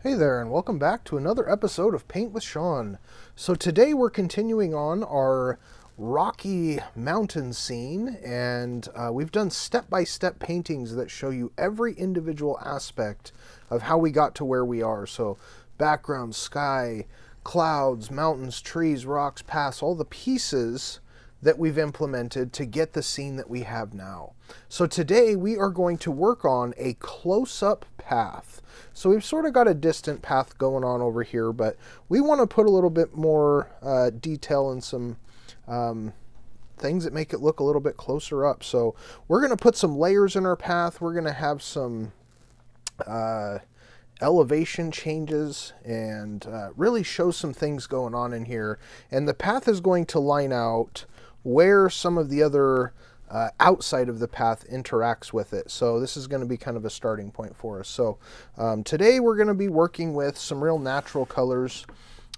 Hey there, and welcome back to another episode of Paint with Sean. So today we're continuing on our Rocky Mountain scene, and we've done step-by-step paintings that show you every individual aspect of how we got to where we are. So background, sky, clouds, mountains, trees, rocks, paths, all the pieces that we've implemented to get the scene that we have now. So today we are going to work on a close-up path. So we've sort of got a distant path going on over here, but we want to put a little bit more detail and some things that make it look a little bit closer up. So we're going to put some layers in our path. We're going to have some elevation changes and really show some things going on in here. And the path is going to line out where some of the other outside of the path interacts with it. So this is going to be kind of a starting point for us. So today we're going to be working with some real natural colors.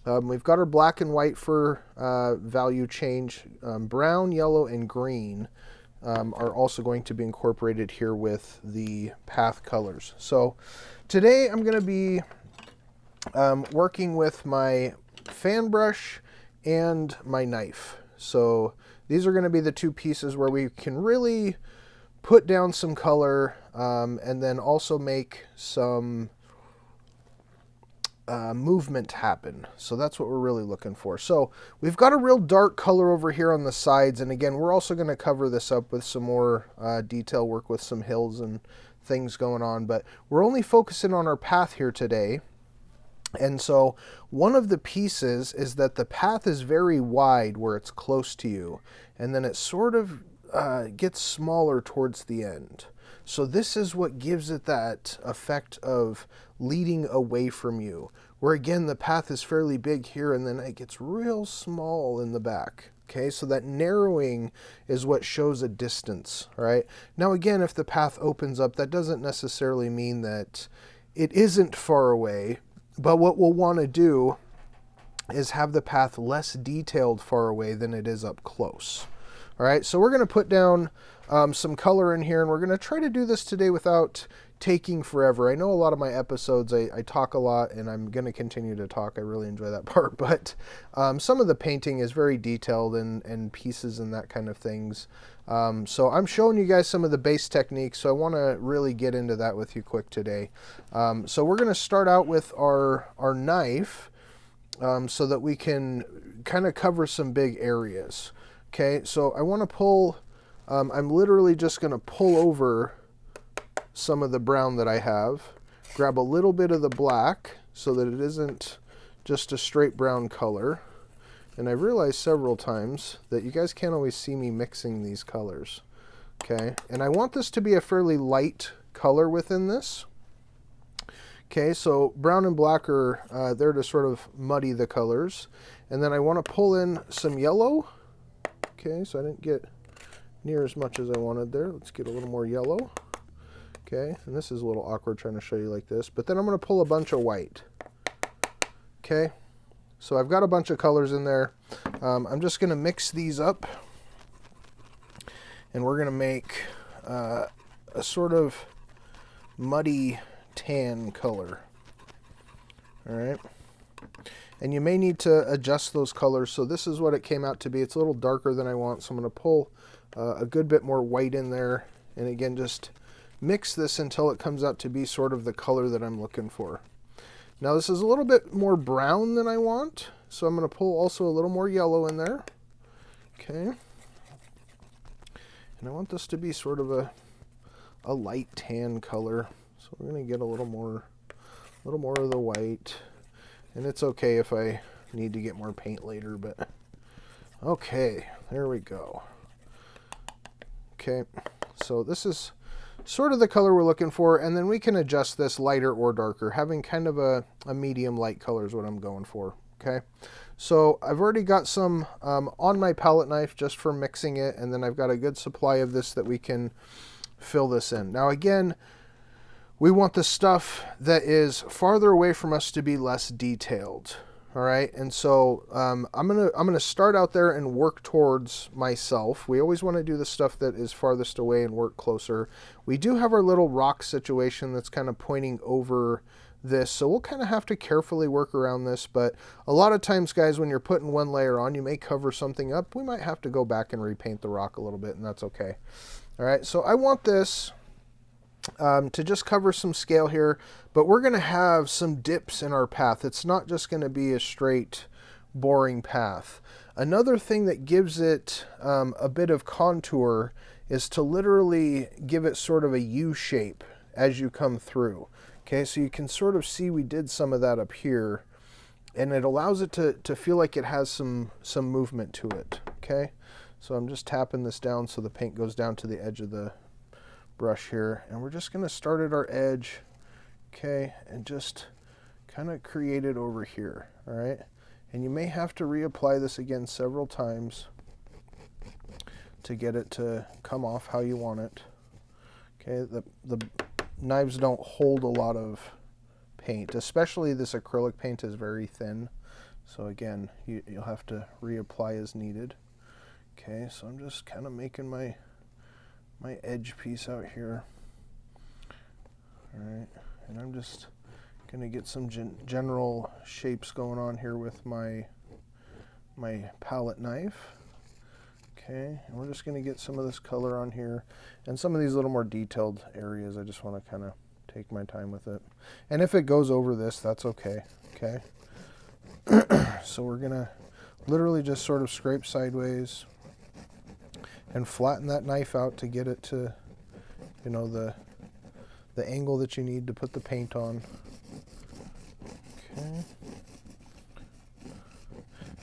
We've got our black and white for value change. Brown, yellow, and green are also going to be incorporated here with the path colors. So today I'm going to be working with my fan brush and my knife. So these are going to be the two pieces where we can really put down some color and then also make some movement happen. So that's what we're really looking for. So we've got a real dark color over here on the sides, and again we're also going to cover this up with some more detail work with some hills and things going on, but we're only focusing on our path here today. And so one of the pieces is that the path is very wide where it's close to you, and then it sort of gets smaller towards the end. So this is what gives it that effect of leading away from you, where again the path is fairly big here and then it gets real small in the back. Okay, so that narrowing is what shows a distance, right? Now again, if the path opens up, that doesn't necessarily mean that it isn't far away. But what we'll want to do is have the path less detailed far away than it is up close. All right, so we're going to put down some color in here, and we're going to try to do this today without taking forever. I know a lot of my episodes, I talk a lot, and I'm going to continue to talk. I really enjoy that part, but some of the painting is very detailed and pieces and that kind of things. So I'm showing you guys some of the base techniques, so I want to really get into that with you quick today. So we're going to start out with our knife so that we can kind of cover some big areas. Okay, so I want to pull, I'm literally just going to pull over some of the brown that I have, grab a little bit of the black so that it isn't just a straight brown color. And I realized several times that you guys can't always see me mixing these colors. Okay, and I want this to be a fairly light color within this. Okay, so brown and black are there to sort of muddy the colors. And then I want to pull in some yellow. Okay, so I didn't get near as much as I wanted there. Let's get a little more yellow. Okay, and this is a little awkward trying to show you like this, but then I'm going to pull a bunch of white. Okay, so I've got a bunch of colors in there. I'm just going to mix these up, and we're going to make a sort of muddy tan color. All right. And you may need to adjust those colors. So this is what it came out to be. It's a little darker than I want, so I'm going to pull a good bit more white in there. And again, just mix this until it comes out to be sort of the color that I'm looking for. Now this is a little bit more brown than I want, so I'm going to pull also a little more yellow in there. Okay. And I want this to be sort of a light tan color. So we're going to get a little more of the white. And it's okay if I need to get more paint later, but okay, there we go. Okay, so this is sort of the color we're looking for, and then we can adjust this lighter or darker. Having kind of a medium light color is what I'm going for, okay? So I've already got some on my palette knife just for mixing it, and then I've got a good supply of this that we can fill this in. Now again, we want the stuff that is farther away from us to be less detailed. All right, and so I'm gonna start out there and work towards myself. We always want to do the stuff that is farthest away and work closer. We do have our little rock situation that's kind of pointing over this, so we'll kind of have to carefully work around this. But a lot of times, guys, when you're putting one layer on, you may cover something up. We might have to go back and repaint the rock a little bit, and that's okay. All right, so I want this to just cover some scale here, but we're going to have some dips in our path. It's not just going to be a straight boring path. Another thing that gives it a bit of contour is to literally give it sort of a U shape as you come through. Okay, so you can sort of see we did some of that up here, and it allows it to feel like it has some movement to it. Okay, so I'm just tapping this down so the paint goes down to the edge of the brush here, and we're just going to start at our edge, okay, and just kind of create it over here. All right, and you may have to reapply this again several times to get it to come off how you want it. Okay, the knives don't hold a lot of paint, especially this acrylic paint is very thin, so again you'll have to reapply as needed. Okay, so I'm just kind of making my edge piece out here. All right, and I'm just gonna get some general shapes going on here with my palette knife. Okay, and we're just going to get some of this color on here, and some of these little more detailed areas I just want to kind of take my time with it. And if it goes over this, that's okay. Okay, so we're going to literally just sort of scrape sideways and flatten that knife out to get it to, you know, the angle that you need to put the paint on. Okay.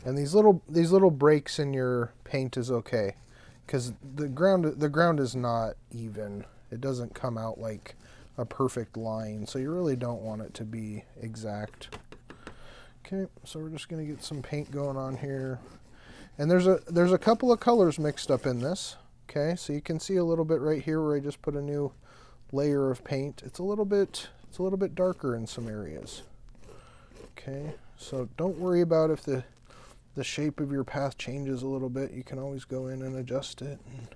And these little breaks in your paint is okay, because the ground is not even. It doesn't come out like a perfect line, so you really don't want it to be exact. Okay, so we're just going to get some paint going on here, and there's a couple of colors mixed up in this. Okay, so you can see a little bit right here where I just put a new layer of paint. It's a little bit darker in some areas. Okay, so don't worry about if the shape of your path changes a little bit. You can always go in and adjust it and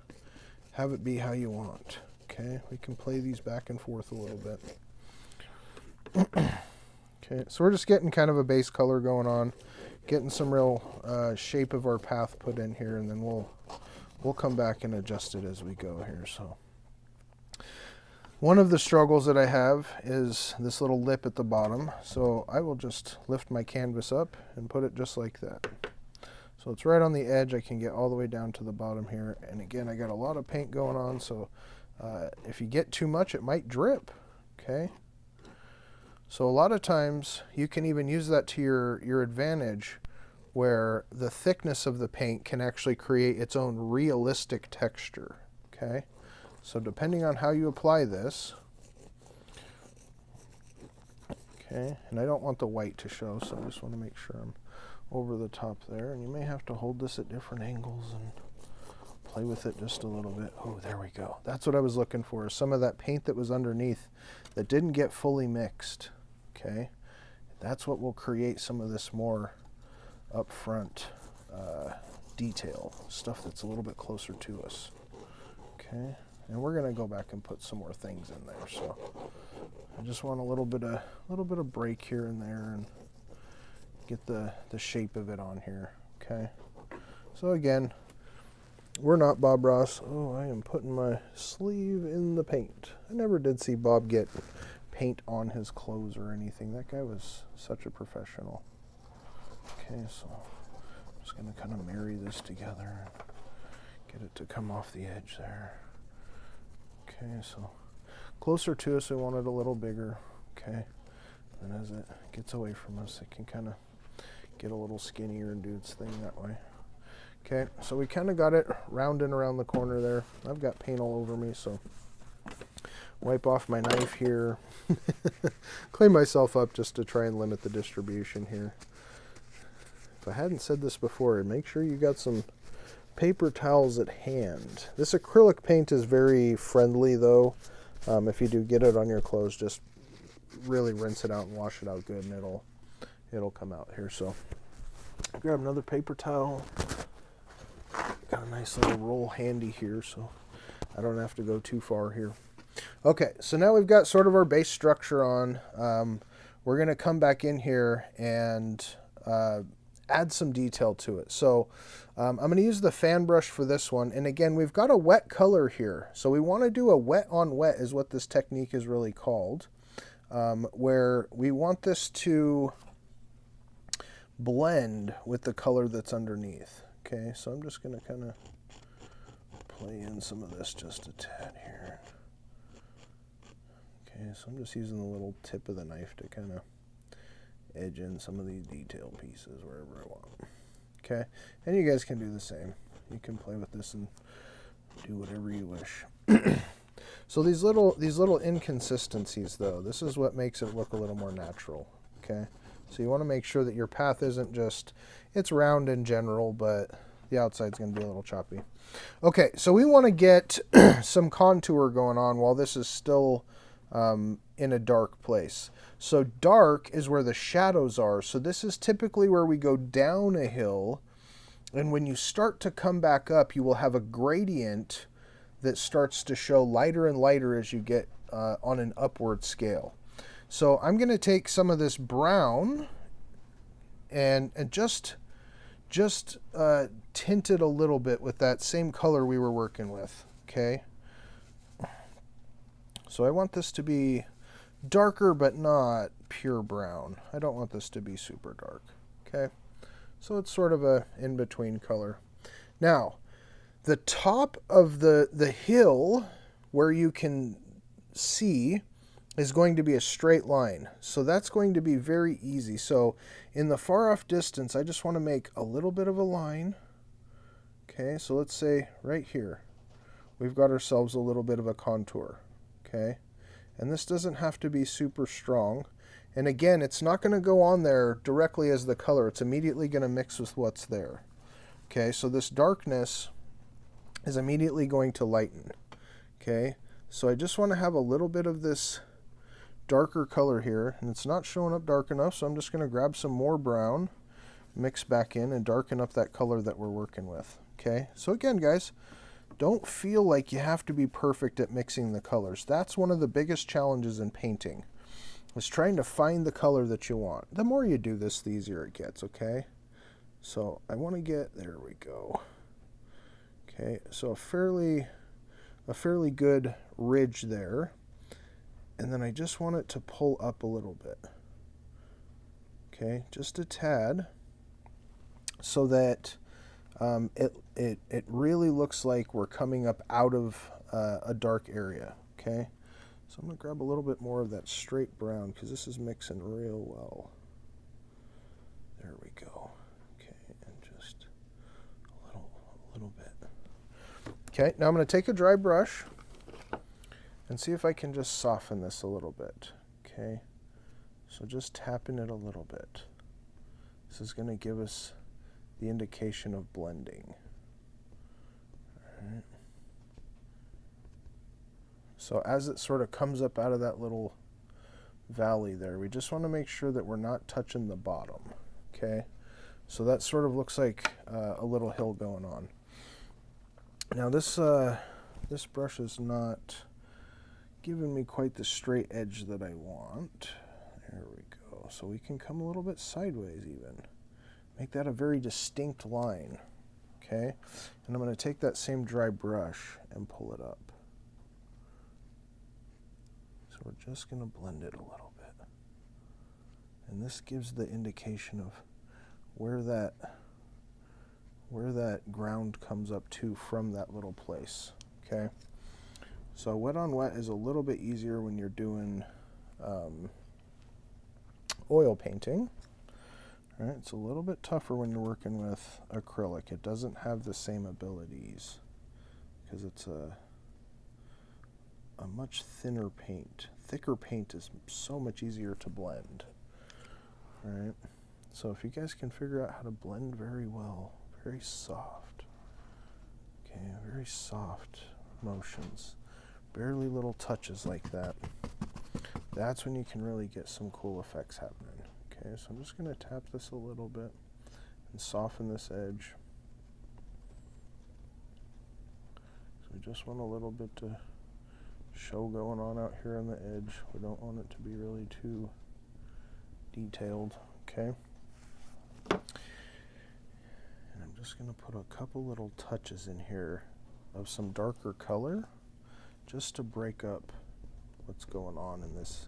have it be how you want. Okay, we can play these back and forth a little bit. Okay, so we're just getting kind of a base color going on, getting some real shape of our path put in here, and then we'll come back and adjust it as we go here. So one of the struggles that I have is this little lip at the bottom, so I will just lift my canvas up and put it just like that. So it's right on the edge. I can get all the way down to the bottom here, and again I got a lot of paint going on, so if you get too much it might drip. Okay, so a lot of times you can even use that to your advantage, where the thickness of the paint can actually create its own realistic texture. Okay, so depending on how you apply this, okay, and I don't want the white to show, so I just want to make sure I'm over the top there, and you may have to hold this at different angles and play with it just a little bit. Oh, there we go. That's what I was looking for, some of that paint that was underneath that didn't get fully mixed. Okay, that's what will create some of this more up front detail, stuff that's a little bit closer to us. Okay, and we're going to go back and put some more things in there, so I just want a little bit of break here and there and get the shape of it on here. Okay, so again, we're not Bob Ross. Oh, I am putting my sleeve in the paint. I never did see Bob get paint on his clothes or anything. That guy was such a professional. Okay, so I'm just going to kind of marry this together and get it to come off the edge there. Okay, so closer to us, we want it a little bigger. Okay, and as it gets away from us, it can kind of get a little skinnier and do its thing that way. Okay, so we kind of got it rounding around the corner there. I've got paint all over me, so wipe off my knife here. Clean myself up just to try and limit the distribution here. If I hadn't said this before, make sure you got some paper towels at hand. This acrylic paint is very friendly though. If you do get it on your clothes, just really rinse it out and wash it out good, and it'll come out here. So grab another paper towel. Got a nice little roll handy here, so I don't have to go too far here. Okay, so now we've got sort of our base structure on. we're going to come back in here and add some detail to it. So I'm going to use the fan brush for this one. And again, we've got a wet color here. So we want to do a wet on wet is what this technique is really called, where we want this to blend with the color that's underneath. Okay, so I'm just going to kind of play in some of this just a tad here. Okay, so I'm just using the little tip of the knife to kind of edge in some of these detail pieces wherever I want. Okay, and you guys can do the same. You can play with this and do whatever you wish. So these little inconsistencies, though, this is what makes it look a little more natural. Okay, so you want to make sure that your path isn't just, it's round in general, but the outside's going to be a little choppy. Okay, so we want to get some contour going on while this is still in a dark place. So dark is where the shadows are. So this is typically where we go down a hill, and when you start to come back up, you will have a gradient that starts to show lighter and lighter as you get on an upward scale. So I'm going to take some of this brown and just tint it a little bit with that same color we were working with. Okay, so I want this to be darker but not pure brown. I don't want this to be super dark. Okay, so it's sort of a in-between color. Now the top of the hill where you can see is going to be a straight line. So that's going to be very easy. So in the far off distance, I just want to make a little bit of a line. Okay, so let's say right here, we've got ourselves a little bit of a contour. Okay, and this doesn't have to be super strong. And again, it's not going to go on there directly as the color. It's immediately going to mix with what's there. Okay, so this darkness is immediately going to lighten. Okay, so I just want to have a little bit of this darker color here, and it's not showing up dark enough, so I'm just going to grab some more brown, mix back in, and darken up that color that we're working with. Okay, so again, guys, don't feel like you have to be perfect at mixing the colors. That's one of the biggest challenges in painting, is trying to find the color that you want. The more you do this, the easier it gets. Okay, so I want to get, there we go. Okay, so a fairly good ridge there. And then I just want it to pull up a little bit. Okay, just a tad, so that it really looks like we're coming up out of a dark area. Okay, so I'm going to grab a little bit more of that straight brown because this is mixing real well. There we go. Okay, and just a little bit. Okay, now I'm going to take a dry brush and see if I can just soften this a little bit. Okay, so just tapping it a little bit. This is going to give us the indication of blending. All right. So as it sort of comes up out of that little valley there, we just want to make sure that we're not touching the bottom. Okay, so that sort of looks like a little hill going on. Now this brush is not giving me quite the straight edge that I want. There we go. So we can come a little bit sideways even. Make that a very distinct line. Okay, and I'm going to take that same dry brush and pull it up. So we're just going to blend it a little bit. And this gives the indication of where that ground comes up to from that little place. Okay, so wet on wet is a little bit easier when you're doing oil painting. All right, it's a little bit tougher when you're working with acrylic. It doesn't have the same abilities because it's a much thinner paint. Thicker paint is so much easier to blend. All right, so if you guys can figure out how to blend very well, very soft. Okay, very soft motions, barely little touches like that. That's when you can really get some cool effects happening. Okay, so I'm just going to tap this a little bit and soften this edge. So we just want a little bit to show going on out here on the edge. We don't want it to be really too detailed, okay? And I'm just going to put a couple little touches in here of some darker color just to break up what's going on in this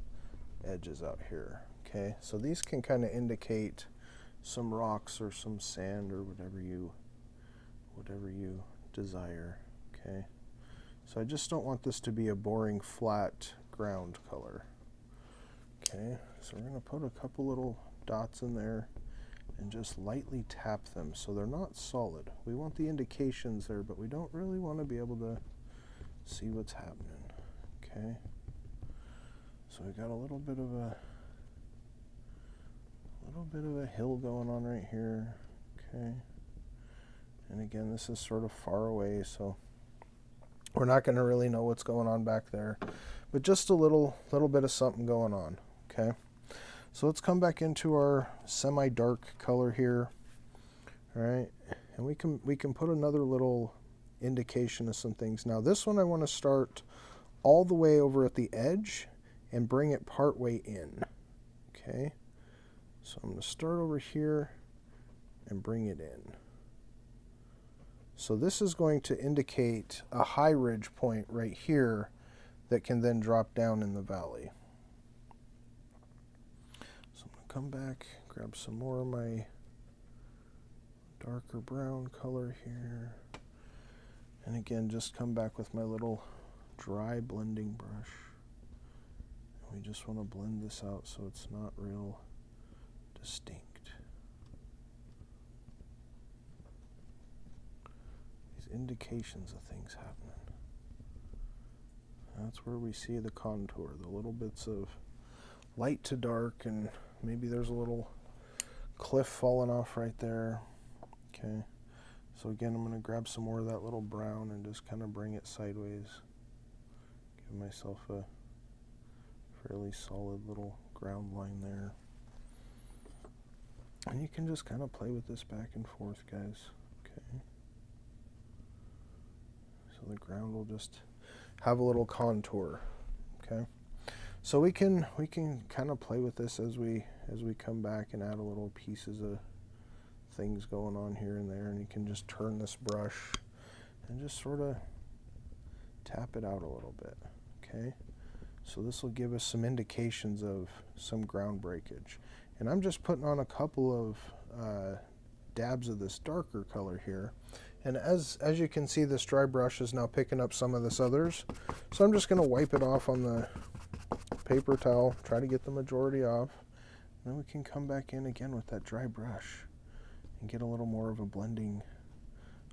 edges out here, okay? So these can kind of indicate some rocks or some sand or whatever you desire, okay? So I just don't want this to be a boring flat ground color. Okay, so we're going to put a couple little dots in there and just lightly tap them so they're not solid. We want the indications there, but we don't really want to be able to see what's happening. Okay, so we got a little bit of a hill going on right here. Okay, and again, this is sort of far away, so we're not going to really know what's going on back there, but just a little bit of something going on. Okay, so let's come back into our semi-dark color here. All right, and we can put another little indication of some things. Now this one I want to start all the way over at the edge and bring it part way in. Okay, so I'm going to start over here and bring it in. So this is going to indicate a high ridge point right here that can then drop down in the valley. So I'm going to come back, grab some more of my darker brown color here. And again, just come back with my little dry blending brush. And we just want to blend this out so it's not real distinct. Indications of things happening. That's where we see the contour, the little bits of light to dark, and maybe there's a little cliff falling off right there. Okay, so again, I'm going to grab some more of that little brown and just kind of bring it sideways. Give myself a fairly solid little ground line there. And you can just kind of play with this back and forth, guys. Okay. So the ground will just have a little contour. Okay, so we can kind of play with this as we come back and add a little pieces of things going on here and there, and you can just turn this brush and just sort of tap it out a little bit. Okay, so this will give us some indications of some ground breakage, and I'm just putting on a couple of dabs of this darker color here. And as you can see, this dry brush is now picking up some of this others. So I'm just going to wipe it off on the paper towel, try to get the majority off. And then we can come back in again with that dry brush and get a little more of a blending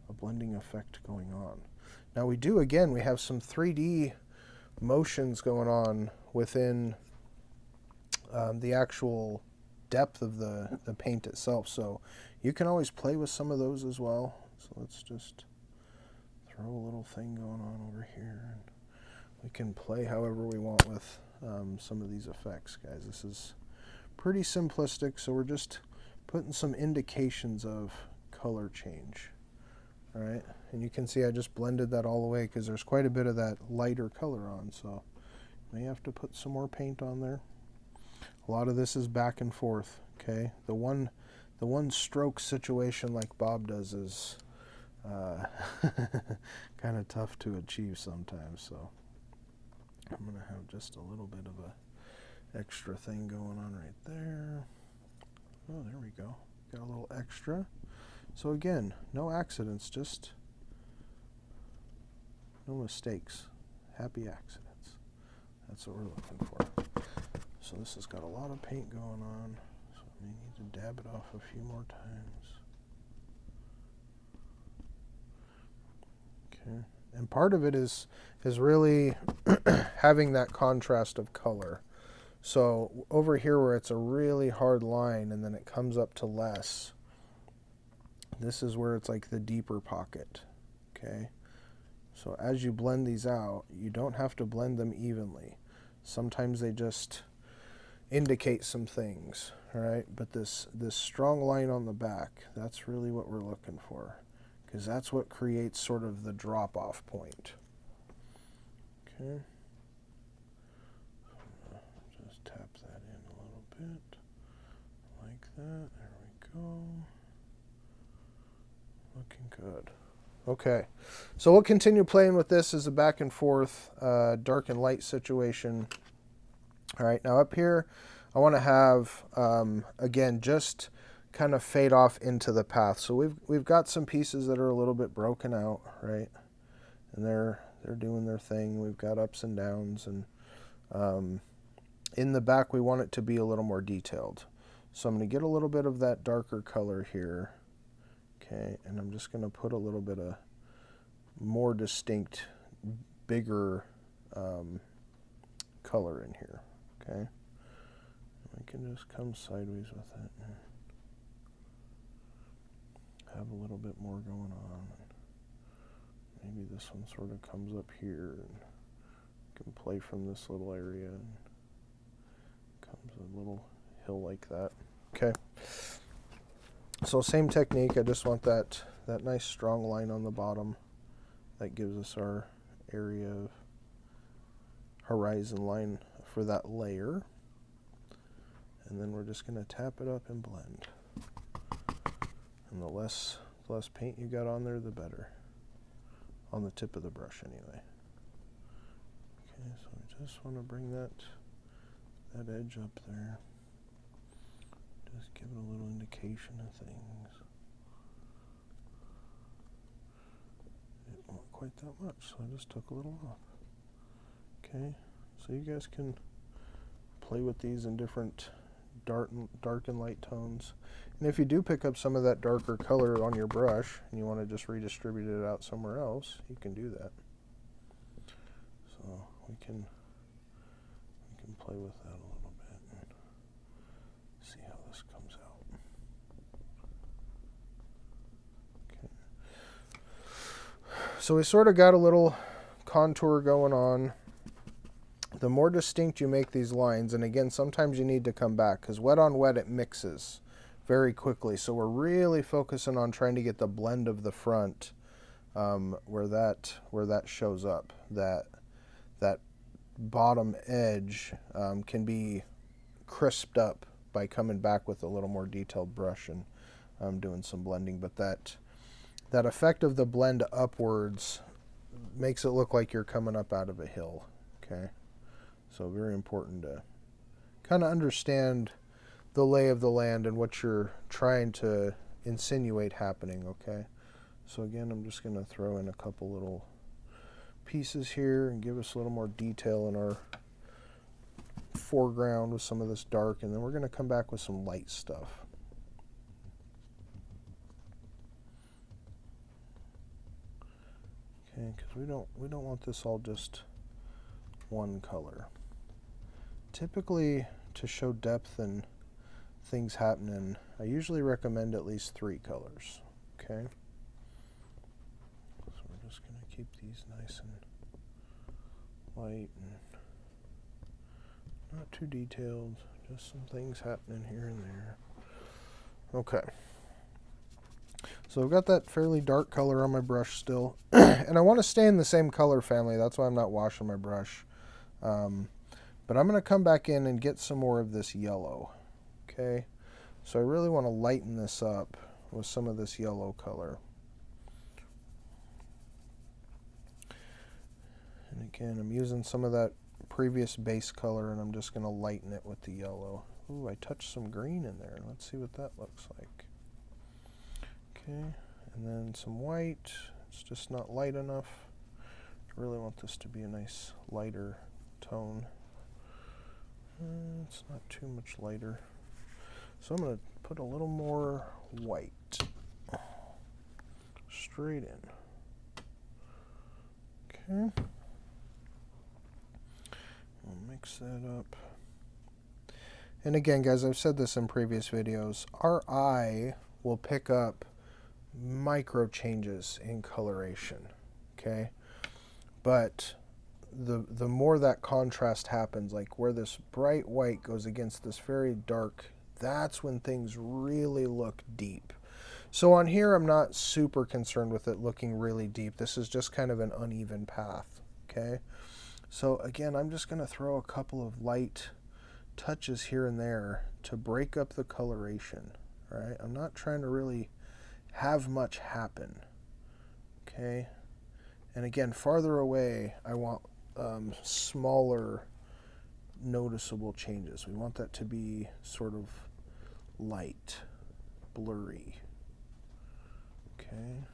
effect going on. Now we have some 3D motions going on within the actual depth of the paint itself. So you can always play with some of those as well. So let's just throw a little thing going on over here. And we can play however we want with some of these effects, guys. This is pretty simplistic, so we're just putting some indications of color change. All right, and you can see I just blended that all the way because there's quite a bit of that lighter color on, so may have to put some more paint on there. A lot of this is back and forth. Okay, the one stroke situation like Bob does is kind of tough to achieve sometimes, so I'm gonna have just a little bit of a extra thing going on right there. Oh, there we go, got a little extra. So again, no accidents, just no mistakes, happy accidents. That's what we're looking for. So this has got a lot of paint going on, so I may need to dab it off a few more times. Okay, and part of it is really having that contrast of color. So over here where it's a really hard line and then it comes up to less, this is where it's like the deeper pocket. Okay, so as you blend these out, you don't have to blend them evenly. Sometimes they just indicate some things, all right? But this strong line on the back, that's really what we're looking for, because that's what creates sort of the drop-off point. Okay. Just tap that in a little bit. that. There we go. Looking good. Okay, so we'll continue playing with this as a back and forth dark and light situation. All right, now up here, I want to have, again, just kind of fade off into the path. So we've got some pieces that are a little bit broken out, right? And they're doing their thing. We've got ups and downs, and in the back we want it to be a little more detailed. So I'm going to get a little bit of that darker color here. Okay, and I'm just going to put a little bit of more distinct, bigger color in here. Okay, I can just come sideways with it and have a little bit more going on. Maybe this one sort of comes up here and can play from this little area and comes a little hill like that. Okay, so same technique. I just want that nice strong line on the bottom that gives us our area of horizon line for that layer. And then we're just going to tap it up and blend. And the less paint you got on there, the better. On the tip of the brush anyway. Okay, so I just want to bring that edge up there. Just give it a little indication of things. It won't quite that much, so I just took a little off. Okay, so you guys can play with these in different dark and light tones. And if you do pick up some of that darker color on your brush and you want to just redistribute it out somewhere else, you can do that. So we can play with that a little bit and see how this comes out. Okay. So we sort of got a little contour going on. The more distinct you make these lines, and again, sometimes you need to come back because wet on wet, it mixes very quickly. So we're really focusing on trying to get the blend of the front where that shows up. That bottom edge can be crisped up by coming back with a little more detailed brush and doing some blending. But that effect of the blend upwards makes it look like you're coming up out of a hill. Okay. So very important to kind of understand the lay of the land and what you're trying to insinuate happening, okay? So again, I'm just going to throw in a couple little pieces here and give us a little more detail in our foreground with some of this dark, and then we're going to come back with some light stuff. Okay, because we don't want this all just one color. Typically, to show depth and things happening, I usually recommend at least 3 colors. Okay. So we're just going to keep these nice and light and not too detailed, just some things happening here and there. Okay. So I've got that fairly dark color on my brush still, and I want to stay in the same color family. That's why I'm not washing my brush. But I'm going to come back in and get some more of this yellow. Okay, so I really want to lighten this up with some of this yellow color. And again, I'm using some of that previous base color, and I'm just going to lighten it with the yellow. Ooh, I touched some green in there. Let's see what that looks like. Okay, and then some white. It's just not light enough. I really want this to be a nice lighter tone. It's not too much lighter. So I'm going to put a little more white straight in. Okay. We'll mix that up. And again, guys, I've said this in previous videos. Our eye will pick up micro changes in coloration. Okay. But the more that contrast happens, like where this bright white goes against this very dark, that's when things really look deep. So on here, I'm not super concerned with it looking really deep. This is just kind of an uneven path, okay? So again, I'm just going to throw a couple of light touches here and there to break up the coloration, right? I'm not trying to really have much happen, okay? And again, farther away, I want smaller noticeable changes. We want that to be sort of light, blurry, okay?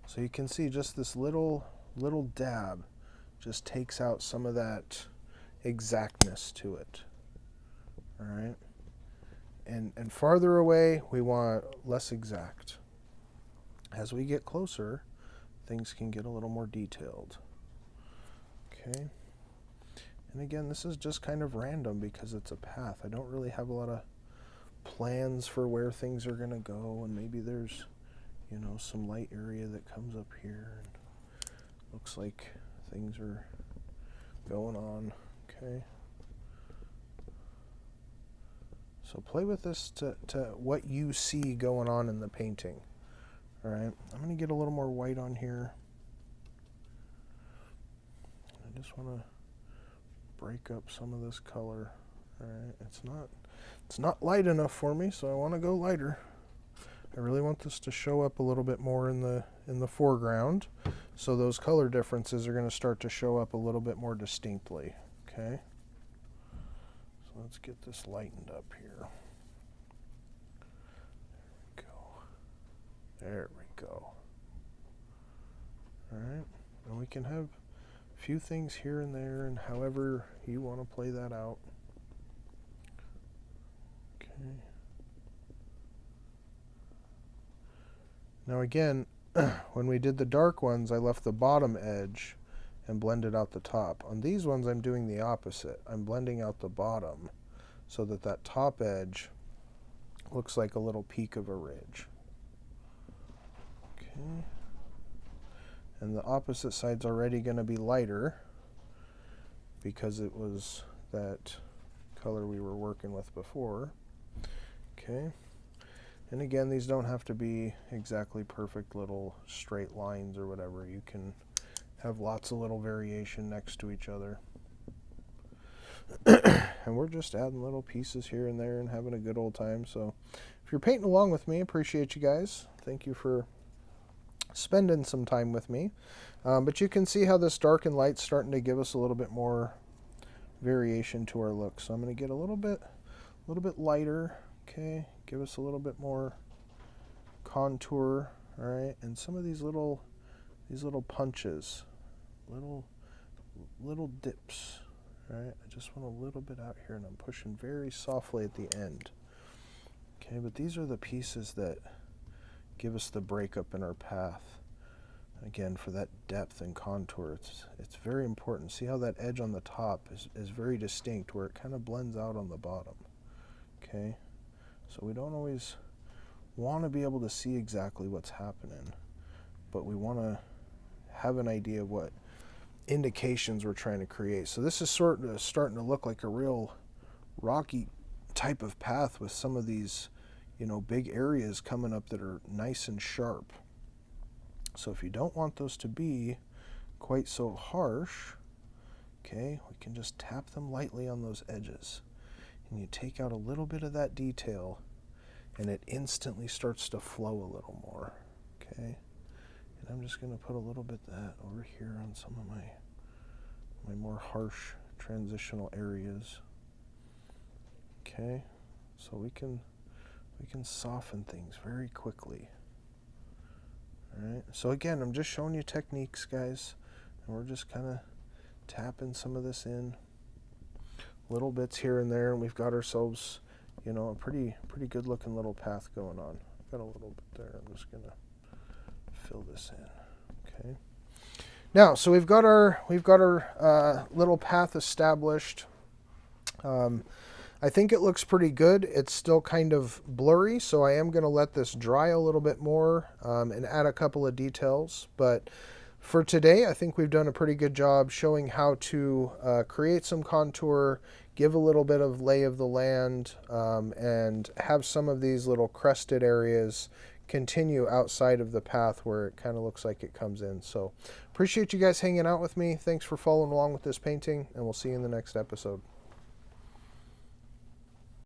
So you can see just this little dab just takes out some of that exactness to it, all right? And farther away, we want less exact. As we get closer, things can get a little more detailed, okay? And again, this is just kind of random because it's a path. I don't really have a lot of plans for where things are going to go, and maybe there's, you know, some light area that comes up here and looks like things are going on, okay? So play with this to what you see going on in the painting, all right? I'm going to get a little more white on here. I just want to break up some of this color, all right? It's not light enough for me, so I want to go lighter. I really want this to show up a little bit more in the foreground, so those color differences are going to start to show up a little bit more distinctly, okay? So let's get this lightened up here. There we go. All right, and we can have a few things here and there, and however you want to play that out. Okay. Now again, when we did the dark ones, I left the bottom edge and blended out the top. On these ones, I'm doing the opposite. I'm blending out the bottom so that that top edge looks like a little peak of a ridge. Okay. And the opposite side's already going to be lighter because it was that color we were working with before. Okay. And again, these don't have to be exactly perfect little straight lines or whatever. You can have lots of little variation next to each other. And we're just adding little pieces here and there and having a good old time. So if you're painting along with me, appreciate you guys. Thank you for spending some time with me. But you can see how this dark and light's starting to give us a little bit more variation to our look. So I'm going to get a little bit lighter, okay? Give us a little bit more contour, all right? And some of these little punches, little dips, all right? I just want a little bit out here, and I'm pushing very softly at the end. Okay, but these are the pieces that give us the breakup in our path. Again, for that depth and contour, it's very important. See how that edge on the top is very distinct, where it kind of blends out on the bottom. Okay, so we don't always want to be able to see exactly what's happening, but we want to have an idea of what indications we're trying to create. So this is sort of starting to look like a real rocky type of path with some of these, you know, big areas coming up that are nice and sharp. So if you don't want those to be quite so harsh, okay, we can just tap them lightly on those edges. And you take out a little bit of that detail, and it instantly starts to flow a little more, okay? And I'm just going to put a little bit of that over here on some of my more harsh transitional areas. Okay, so we can soften things very quickly. All right, so again, I'm just showing you techniques, guys, and we're just kind of tapping some of this in, little bits here and there, and we've got ourselves, you know, a pretty good looking little path going on. I've got a little bit there. I'm just gonna fill this in. Okay. Now, so we've got our little path established. I think it looks pretty good. It's still kind of blurry, so I am going to let this dry a little bit more and add a couple of details. But for today, I think we've done a pretty good job showing how to create some contour, give a little bit of lay of the land, and have some of these little crested areas continue outside of the path where it kind of looks like it comes in. So appreciate you guys hanging out with me. Thanks for following along with this painting, and we'll see you in the next episode.